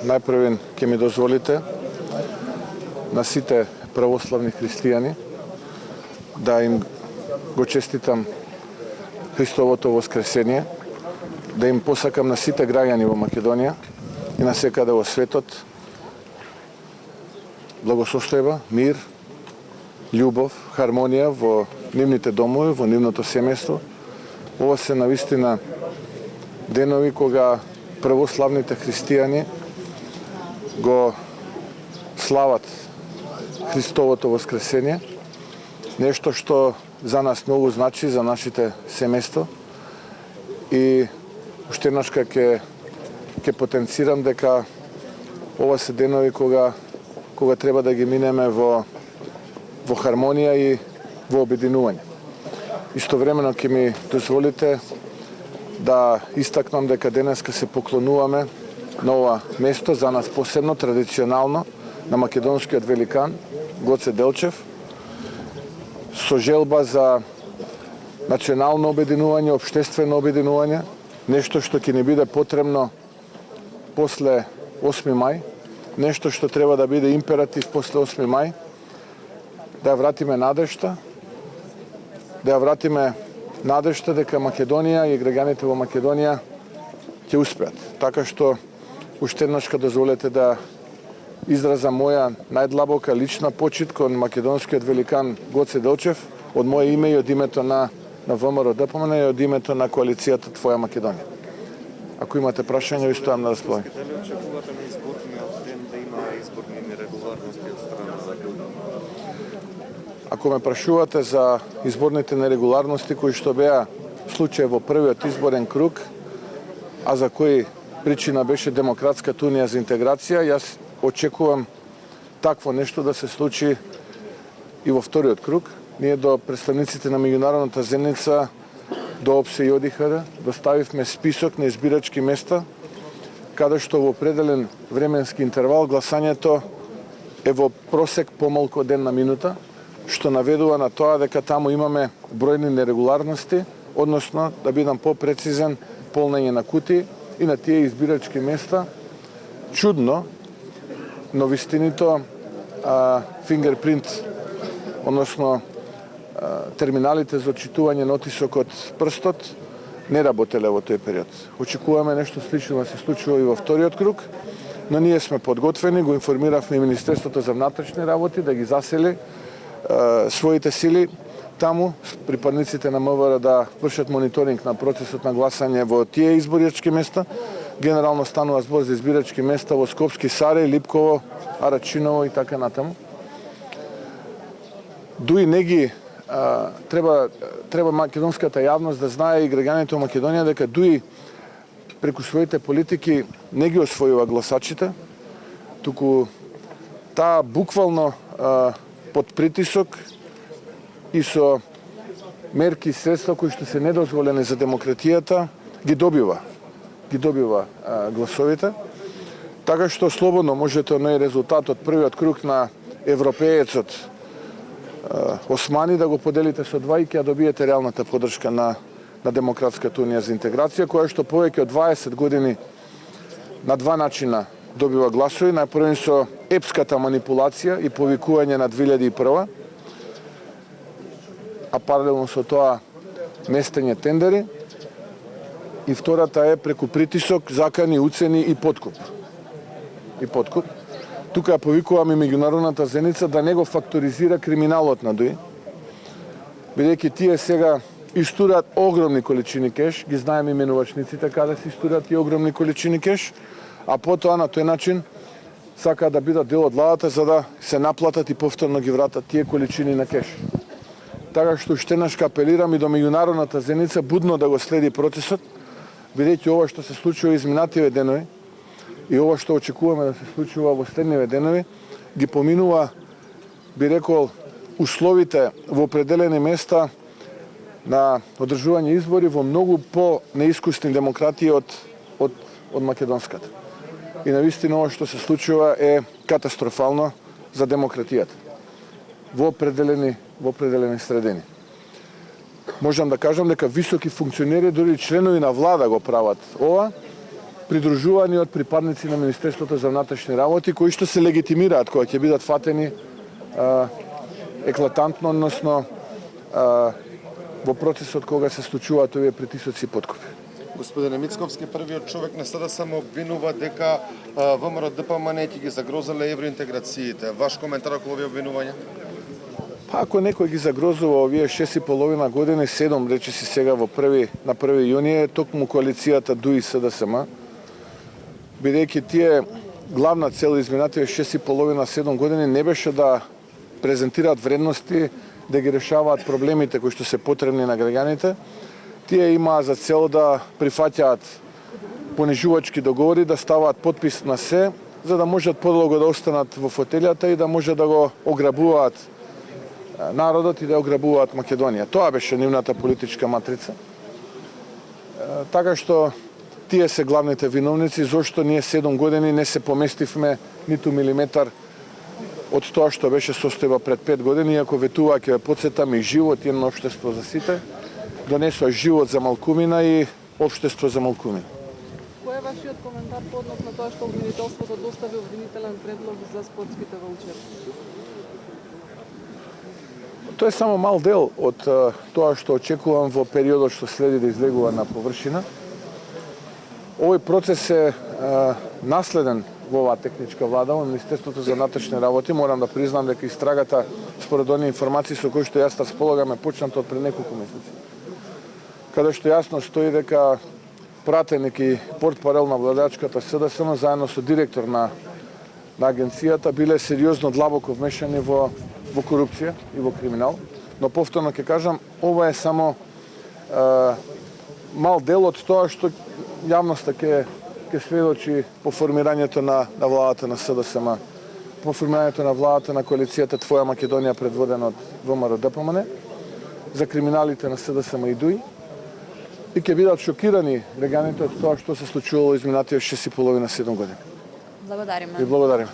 најпрвен ќе ми дозволите на сите православни христијани да им го честитам Христовото воскресение, да им посакам на сите граѓани во Македонија и на секаде во светот благосостојба, мир, љубов, хармонија во нивните домови, во нивното семејство. Ова се навистина денови кога православните христијани го слават Христовото воскресение, нешто што за нас многу значи, за нашите семејства. И уште еднаш ќе потенцирам дека ова се денови кога треба да ги минеме во хармонија и во обединување. Истовремено ќе ми дозволите да истакнам дека денеска се поклонуваме на ова место, за нас посебно, традиционално, на македонскиот великан Гоце Делчев, со желба за национално обединување, општествено обединување, нешто што ќе ни биде потребно после 8 мај, нешто што треба да биде императив после 8 мај, да ја вратиме надежта, дека Македонија и граѓаните во Македонија ќе успеат. Така што уште еднаш дозволете да изразам моја најдлабока лична почит кон македонскиот великан Гоце Делчев, од моје име и од името на ВМРО ДПМН и од името на коалицијата Твоја Македонија. Ако имате прашања, ви стојам на располагање. Дали очекувате на изборниот ден да има изборни нерегуларности од страна на људи? Ако ме прашувате за изборните нерегуларности кои што беа случај во првиот изборен круг, а за кои причина беше Демократската унија за интеграција, јас очекувам такво нешто да се случи и во вториот круг. Ние до представниците на меѓународната заедница, до ОПСЕ и ОДИХР, доставивме список на избирачки места, каде што во определен временски интервал гласањето е во просек помалку од една минута, што наведува на тоа дека таму имаме бројни нерегуларности, односно, да бидам попрецизен, полнење на кутии и на тие избирачки места. Чудно, но вистинито фингерпринт, односно терминалите за отчитување на отисок од прстот не работеле во тој период. Очекуваме нешто слично да се случува и во вториот круг, но ние сме подготвени, го информиравме и Министерството за внатрешни работи да ги засели своите сили таму, припадниците на МВР да вршат мониторинг на процесот на гласање во тие изборачки места. Генерално станува збор за избирачки места во Скопски Сарај, Липково, Арачиново и така натаму. Дуи не ги треба македонската јавност да знае и граѓаните во Македонија дека дуи преку своите политики не ги освојува гласачите, туку таа буквално под притисок и со мерки и средства кои што се недозволени за демократијата ги добива гласовите. Така што слободно можете на резултат од првиот круг на европеецот Османи да го поделите со два и ќе добиете реалната поддршка на Демократската унија за интеграција, која што повеќе од 20 години на два начина добива гласови. Најпрвен со епската манипулација и повикување на 2001, а паралелно со тоа местење тендери, и втората е преку притисок, закани, уцени и подкуп. Тука повикуваме меѓународната заедница да не го факторизира криминалот на ДУИ, бидејќи тие сега истурат огромни количини кеш, ги знаеме именувачниците каде се истурат тие огромни количини кеш, а потоа на тој начин сакаат да бидат дел од владата за да се наплатат и повторно ги вратат тие количини на кеш. Така што уште еднаш апелирам и до меѓународната заедница будно да го следи процесот, бидејќи ова што се случува изминативе денови и ова што очекуваме да се случува во следниве денови, ги поминува, би рекол, условите во определени места на одржување избори во многу по-неискусни демократии од македонската. И навистина ова што се случува е катастрофално за демократијата во определени средини. Можам да кажам дека високи функционери, дури членови на влада го прават ова, придружувани од припадници на Министерството за внатрешни работи, кои што се легитимираат кога ќе бидат фатени еклатантно, односно во процесот кога се случуваат овие притисоци и подкупи. Господине Мицковски, првиот човек на СДСМ обвинува дека ВМРО ДПМН ќе ги загрозеле евроинтеграциите. Ваш коментар околу овие обвинувања? Па ако некој ги загрозува овие 6,5 години, 7 речиси сега на 1 јуни е токму коалицијата ДУИ СДСМ, бидејќи тие главна цел изминатите 6,5-7 години не беше да презентираат вредности, да ги решаваат проблемите кои што се потребни на граѓаните. Тие имаа за цел да прифаќаат понижувачки договори, да ставаат подпис на се, за да можат подолго да останат во фотелјата и да може да го ограбуваат народот и да ограбуваат Македонија. Тоа беше нивната политичка матрица. Така што тие се главните виновници зошто ние 7 години не се поместивме ниту милиметар од тоа што беше состојба пред 5 години, иако ветува ќе потсетам и живот и едно општество за сите, донесоа живот за малкумина и општество за малкумина. Кој е вашиот коментар по однос на тоа што обвинителството достави обвинителен предлог за спортските ваучери? Тоа е само мал дел од тоа што очекувам во периодот што следи да излегува на површина. Овој процес е наследен во оваа техничка влада, во Министерството за внатрешни работи. Морам да признам дека истрагата, според оние информации со кои што јас располагам, е почната од пред неколку месеци. Каде што јасно стои дека пратеник и портпарол на владачката СДСМ заедно со директор на агенцијата биле сериозно длабоко вмешани во корупција и во криминал. Но повторно ќе кажам, ова е само мал дел од тоа што јавноста ќе сведочи по формирањето на владата на СДСМ, по формирањето на владата на коалицијата Твоја Македонија предводена од ВМРО ДПМН, за криминалите на СДСМ и ДУИ, и ќе бидат шокирани граѓаните од тоа што се случувало изминатите 6,5-7 години. Благодариме. И благодариме.